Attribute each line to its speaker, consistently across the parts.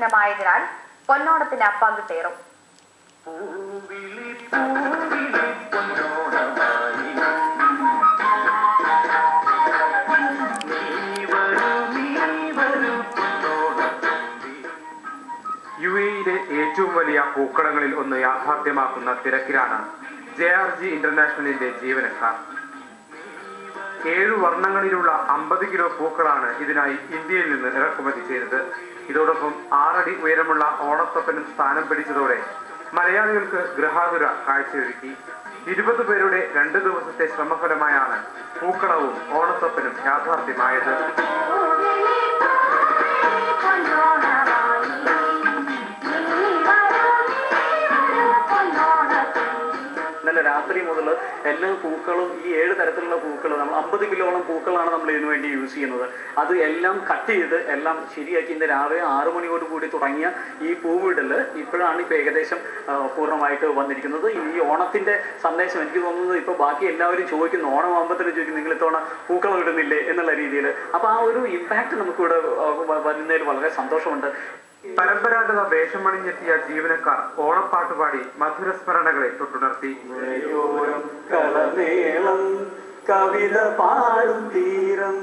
Speaker 1: ദിനമായതിനാൽ പൊന്നോണത്തിന് പങ്കിട്ടേറും.
Speaker 2: യുഎഇയിലെ ഏറ്റവും വലിയ പൂക്കളങ്ങളിൽ ഒന്ന് യാഥാർത്ഥ്യമാക്കുന്ന തിരക്കിലാണ് JRG ഇന്റർനാഷണലിന്റെ ജീവനക്കാർ. 7 വർണ്ണങ്ങളിലുള്ള 50 കിലോ പൂക്കളാണ് ഇതിനായി ഇന്ത്യയിൽ നിന്ന് ഇറക്കുമതി ചെയ്തത്. ഇതോടൊപ്പം 6 അടി ഉയരമുള്ള ഓണത്തപ്പനും സ്ഥാനം പിടിച്ചതോടെ മലയാളികൾക്ക് ഗൃഹാതുര കാഴ്ചയൊരുക്കി. 20 പേരുടെ 2 ദിവസത്തെ ശ്രമഫലമായാണ് പൂക്കളവും ഓണത്തപ്പനും യാഥാർത്ഥ്യമായത്.
Speaker 3: ഇന്നലെ രാത്രി മുതൽ എല്ലാ പൂക്കളും ഈ 7 തരത്തിലുള്ള പൂക്കൾ നമ്മൾ 50 കിലോളം പൂക്കളാണ് നമ്മൾ ഇതിനു വേണ്ടി യൂസ് ചെയ്യുന്നത്. അത് എല്ലാം കട്ട് ചെയ്ത് എല്ലാം ശരിയാക്കി ഇന്ന് രാവിലെ 6 മണിയോട് കൂടി തുടങ്ങിയ ഈ പൂവിടല് ഇപ്പോഴാണ് ഇപ്പോൾ ഏകദേശം പൂർണ്ണമായിട്ട് വന്നിരിക്കുന്നത്. ഈ ഓണത്തിന്റെ സന്ദേശം എനിക്ക് തോന്നുന്നത് ഇപ്പോൾ ബാക്കി എല്ലാവരും ചോദിക്കുന്നു, ഓണമാകുമ്പോഴത്തേനും ചോദിക്കും നിങ്ങൾ ഇത്തവണ പൂക്കളം ഇടുന്നില്ലേ എന്നുള്ള രീതിയിൽ. അപ്പോൾ ആ ഒരു ഇമ്പാക്ട് നമുക്കിവിടെ വരുന്നതിൽ വളരെ സന്തോഷമുണ്ട്.
Speaker 2: പരമ്പരാഗത വേഷമണിഞ്ഞെത്തിയ ജീവനക്കാർ ഓണപ്പാട്ടുപാടി മധുരസ്മരണകളെ തൊട്ടുണർത്തി.
Speaker 3: കവിത പാടും തീരം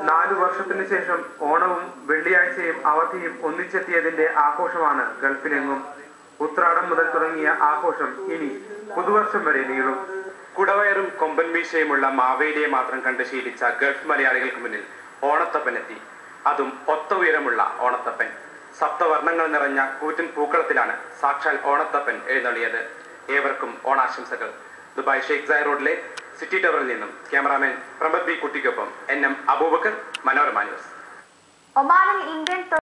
Speaker 2: 4 വർഷത്തിനു ശേഷം ഓണവും വെള്ളിയാഴ്ചയും അവധിയും ഒന്നിച്ചെത്തിയതിന്റെ ആഘോഷമാണ് ഗൾഫിലെങ്ങും. ഉത്രാടം മുതൽ തുടങ്ങിയ ആഘോഷം ഇനി പുതുവർഷം വരെ നീളും. കുടവയറും കൊമ്പൻ മീശയുമുള്ള മാവേലിയെ മാത്രം കണ്ട് ശീലിച്ച ഗൾഫ് മലയാളികൾക്ക് മുന്നിൽ ഓണത്തപ്പനെത്തി. അതും ഒത്ത ഉയരമുള്ള ഓണത്തപ്പൻ. സപ്തവർണ്ണങ്ങൾ നിറഞ്ഞ കൂറ്റൻ പൂക്കളത്തിലാണ് സാക്ഷാൽ ഓണത്തപ്പൻ എഴുന്നള്ളിയത്. ഏവർക്കും ഓണാശംസകൾ. ദുബായ് ഷെയ്ഖ് സായദ് റോഡിലെ സിറ്റി ടവറിൽ നിന്നും ക്യാമറാമാൻ പ്രമദ് ബി കുട്ടിക്കൊപ്പം NM അബൂബക്കർ, മനോരമ ന്യൂസ്.
Speaker 1: ഒമാനിൽ ഇന്ത്യൻ